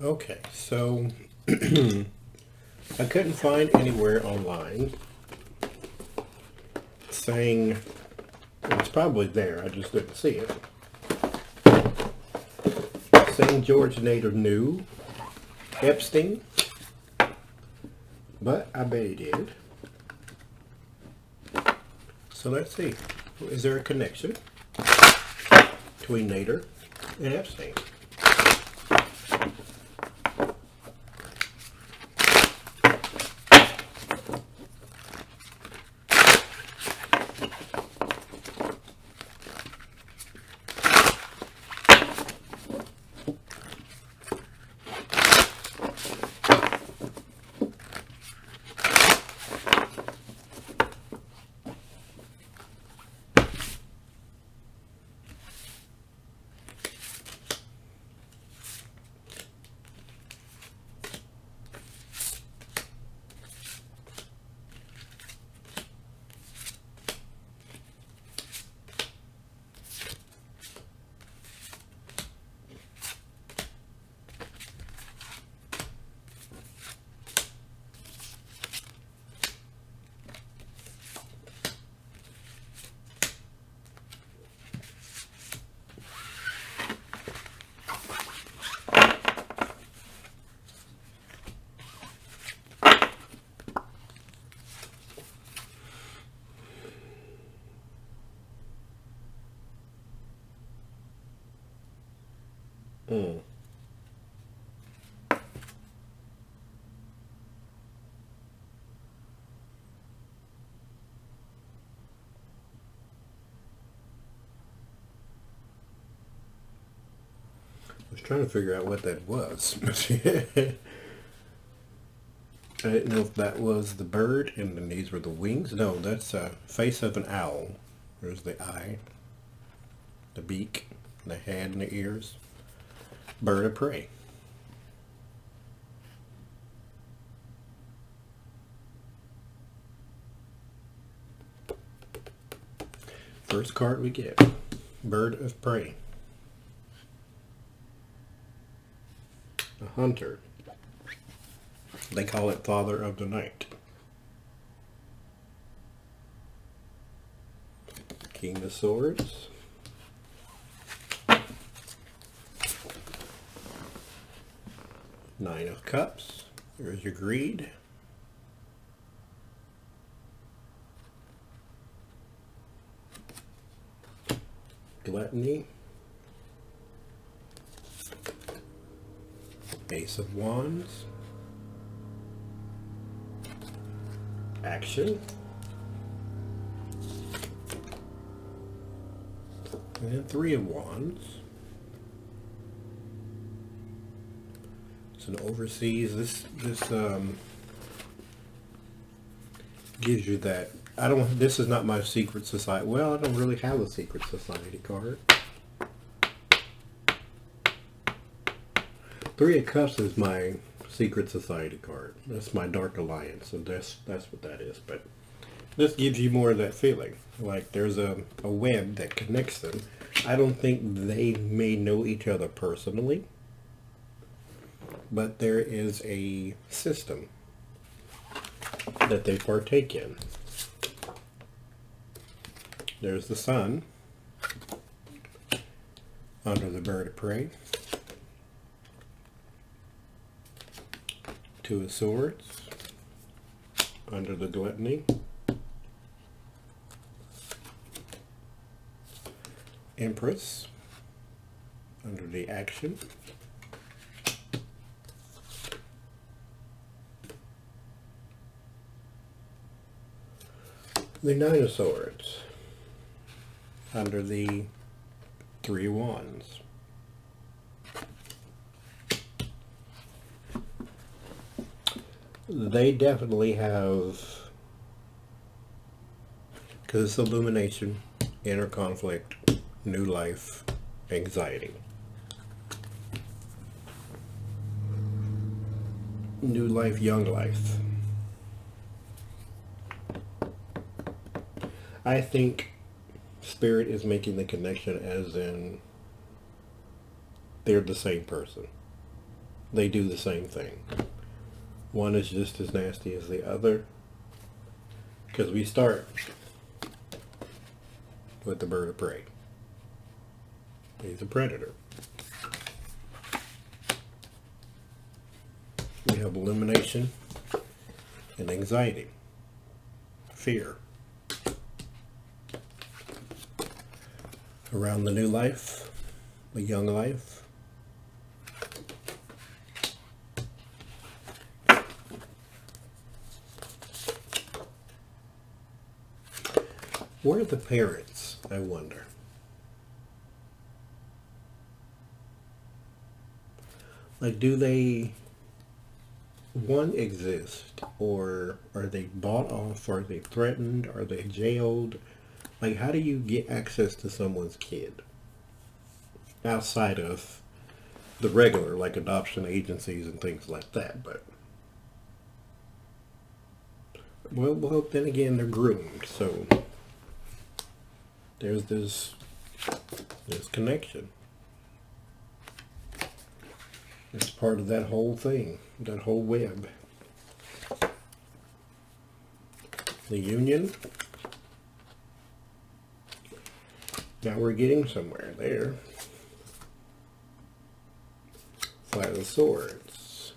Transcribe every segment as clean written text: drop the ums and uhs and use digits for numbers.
Okay, so I couldn't find anywhere online saying, it's probably there, I just didn't see it, saying George Nader knew Epstein, but I bet he did. So let's see, is there a connection between Nader and Epstein? Mm. I was trying to figure out what that was. I didn't know if that was the bird and then these were the wings. No, that's a face of an owl. There's the eye, the beak, the head, and the ears. Bird of prey. First card we get. Bird of prey. A hunter. They call it Father of the Night. King of Swords. Nine of Cups. There's your greed. Gluttony. Ace of Wands. Action. And Three of Wands. It's an overseas. This gives you that. I don't. This is not my secret society. Well, I don't really have a secret society card. Three of Cups is my secret society card. That's my dark alliance, and that's what that is. But this gives you more of that feeling, like there's a web that connects them. I don't think they may know each other personally, but there is a system that they partake in. There's the sun under the bird of prey. Two of Swords under the gluttony. Empress under the action. The Nine of Swords under the Three of Wands. They definitely have, because it's illumination, inner conflict, new life, anxiety. New life, young life. I think Spirit is making the connection as in they're the same person. they do the same thing. One is just as nasty as the other, because we start with the bird of prey. He's a predator. We have illumination and anxiety, fear around the new life, the young life. Where are the parents, I wonder? Like, do they, one, exist? Or are they bought off? Are they threatened? Are they jailed? Like, how do you get access to someone's kid? Outside of the regular, like adoption agencies and things like that, but... Well, then again, they're groomed, so... There's this connection. It's part of that whole thing, that whole web. The union. Now we're getting somewhere there. Five of Swords.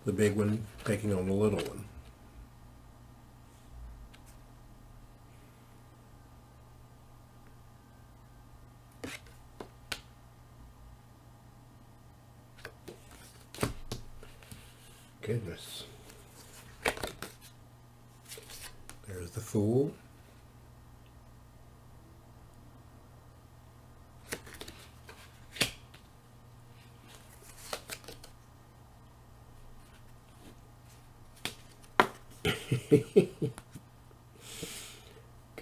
The big one taking on the little one. Goodness. There's the Fool.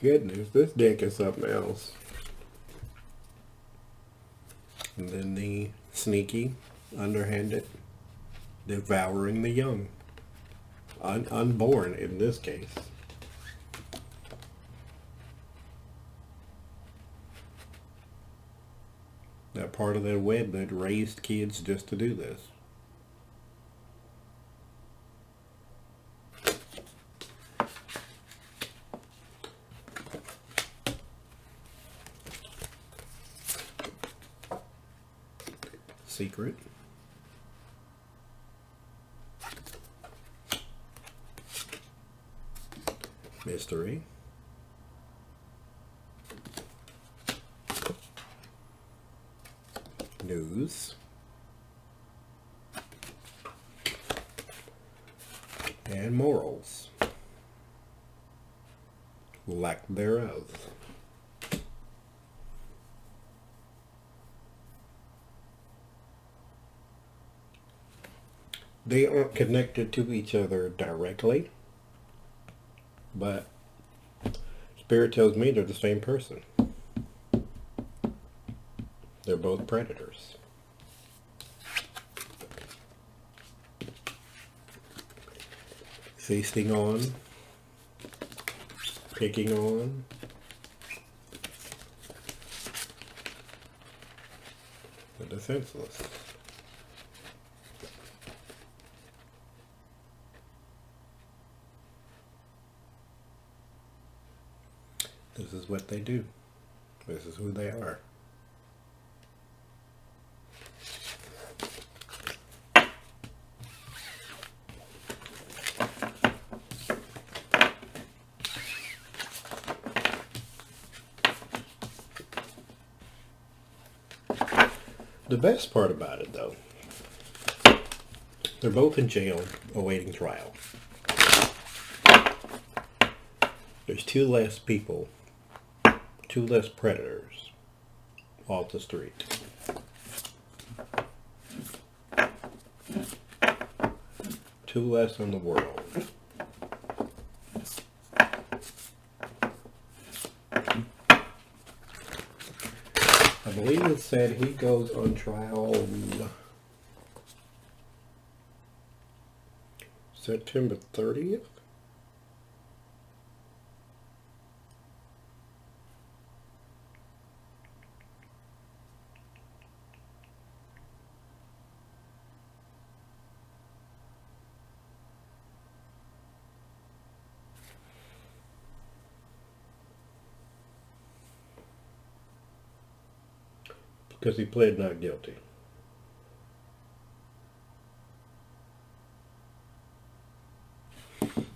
Goodness, this deck is something else. And then the sneaky, underhanded, devouring the young. Unborn in this case. That part of that web that raised kids just to do this. Secret. Mystery. News. And morals. Lack thereof. They aren't connected to each other directly, but Spirit tells me they're the same person. They're both predators. Feasting on, picking on, the defenseless. This is what they do. This is who they are. The best part about it, though, they're both in jail awaiting trial. There's two less people, two less predators off the street. Two less in the world. I believe it said he goes on trial September 30th. because he pled not guilty.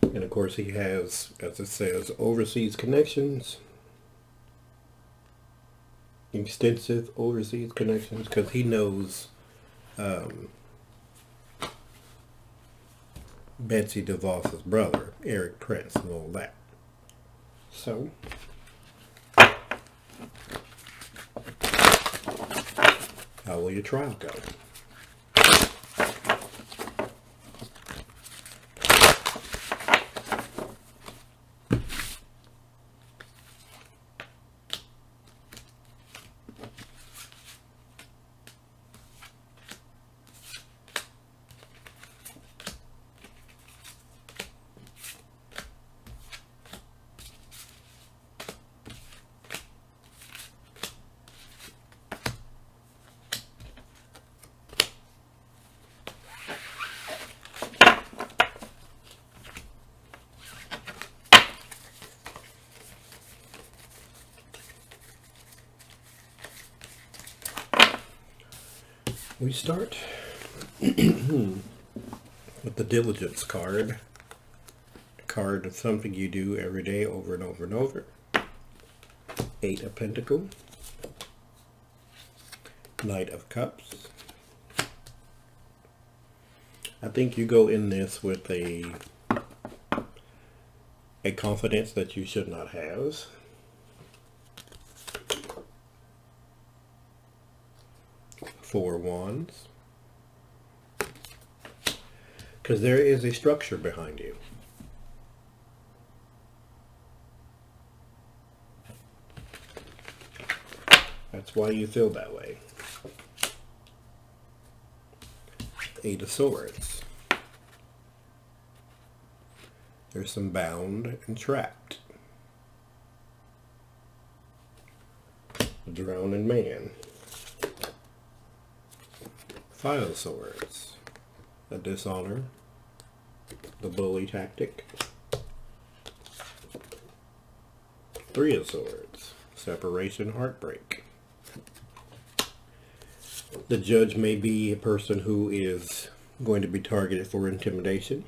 And of course he has, as it says, overseas connections. Extensive overseas connections, because he knows Betsy DeVos's brother, Eric Prince, and all that. So, how will your trial go? We start with the diligence card. A card of something you do every day over and over and over. 8 of Pentacles. Knight of Cups. I think you go in this with a confidence that you should not have. Four Wands, because there is a structure behind you. That's why you feel that way. 8 of Swords. There's some bound and trapped. The drowning man. 5 of Swords, the dishonor, the bully tactic. 3 of Swords, separation, heartbreak. The judge may be a person who is going to be targeted for intimidation.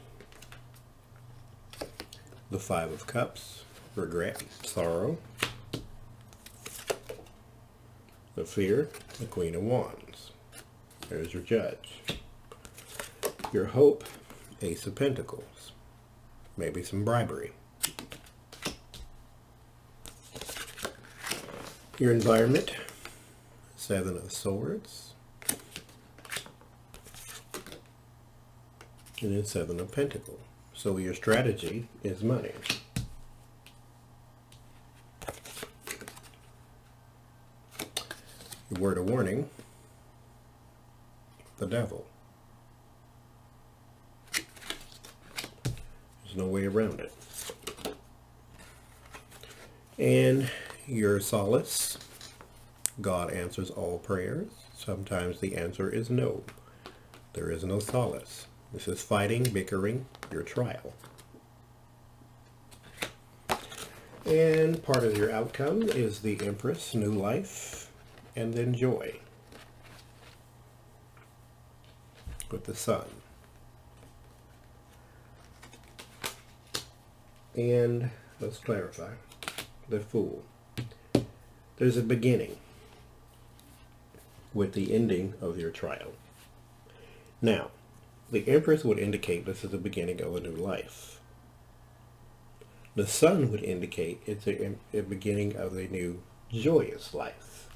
The 5 of Cups, regret, sorrow. The fear, the Queen of Wands. There's your judge. Your hope, Ace of Pentacles. Maybe some bribery. Your environment, 7 of Swords. And then 7 of Pentacles. So your strategy is money. Your word of warning, the devil. There's no way around it. And your solace, God answers all prayers. Sometimes the answer is no. There is no solace. This is fighting, bickering, your trial. And part of your outcome is the Empress, new life, and then joy. With the Sun. And let's clarify. The Fool. There's a beginning with the ending of your trial. Now, the Empress would indicate this is the beginning of a new life. The Sun would indicate it's a beginning of a new joyous life.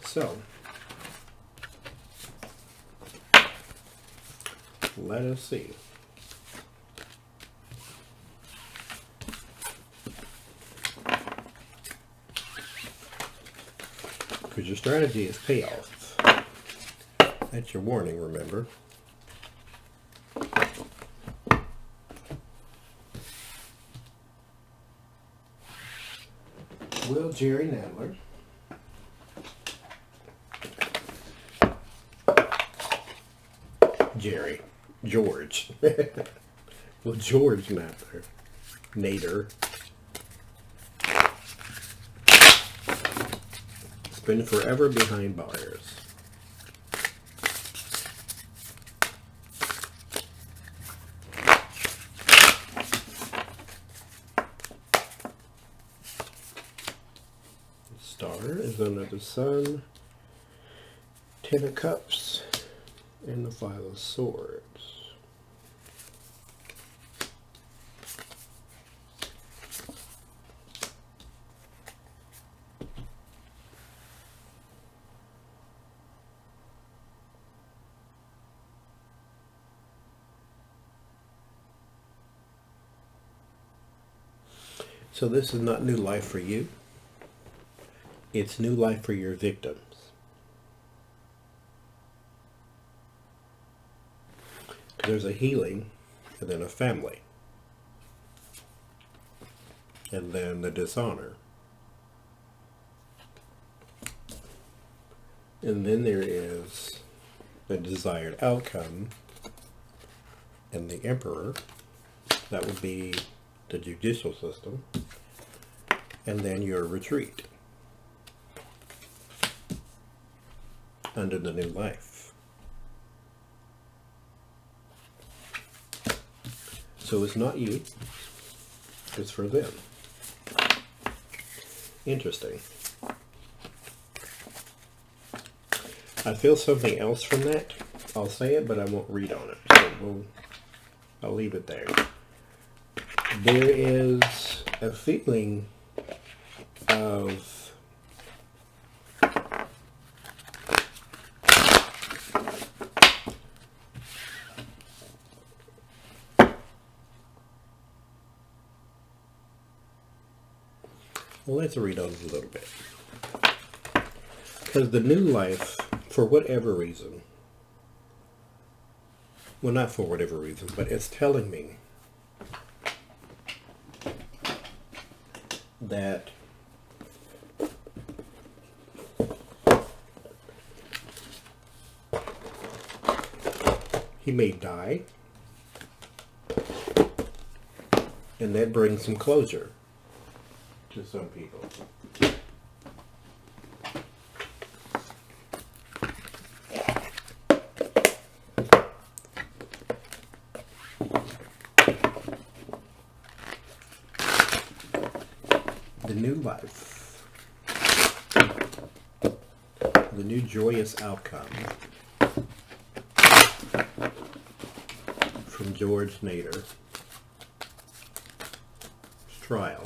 So, let us see. Because your strategy is payoff. That's your warning, remember. Will Jerry Nadler George. Well, George Nader been forever behind bars. The star is under the sun. 10 of Cups and the 5 of Swords. So this is not new life for you. It's new life for your victims. There's a healing, and then a family, and then the dishonor, and then there is the desired outcome, and the Emperor. That would be the judicial system, and then your retreat under the new life. So it's not you, it's for them. Interesting. I feel something else from that. I'll say it, but I won't read on it. So I'll leave it there. There is a feeling of well, let's read on it a little bit. Because the new life, for whatever reason, well, not for whatever reason, but it's telling me that he may die, and that brings some closure to some people. The new life, the new joyous outcome from George Nader's trial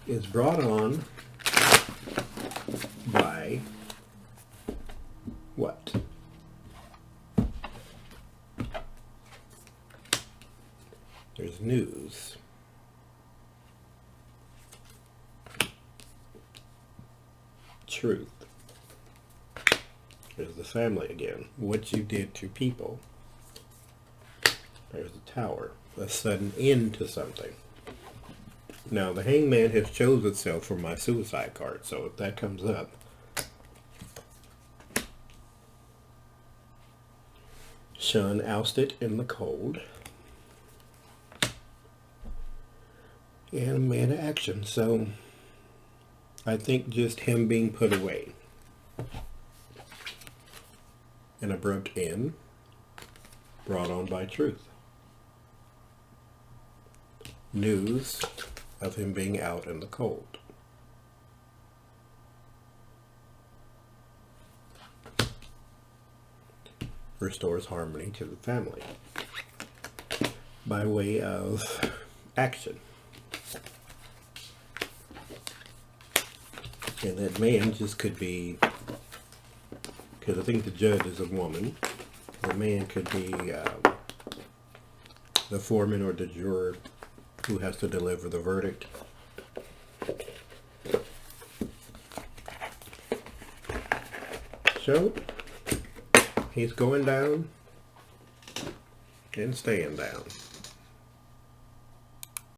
is brought on by what? There's news. Truth. There's the family again. What you did to people. There's the Tower. A sudden end to something. Now, the Hangman has chose itself for my suicide card, so if that comes up, Sean ousted in the cold. And a man of action, so I think just him being put away. An abrupt end brought on by truth. News of him being out in the cold. Restores harmony to the family by way of action. And that man just could be, because I think the judge is a woman, the man could be the foreman or the juror who has to deliver the verdict. So, he's going down and staying down.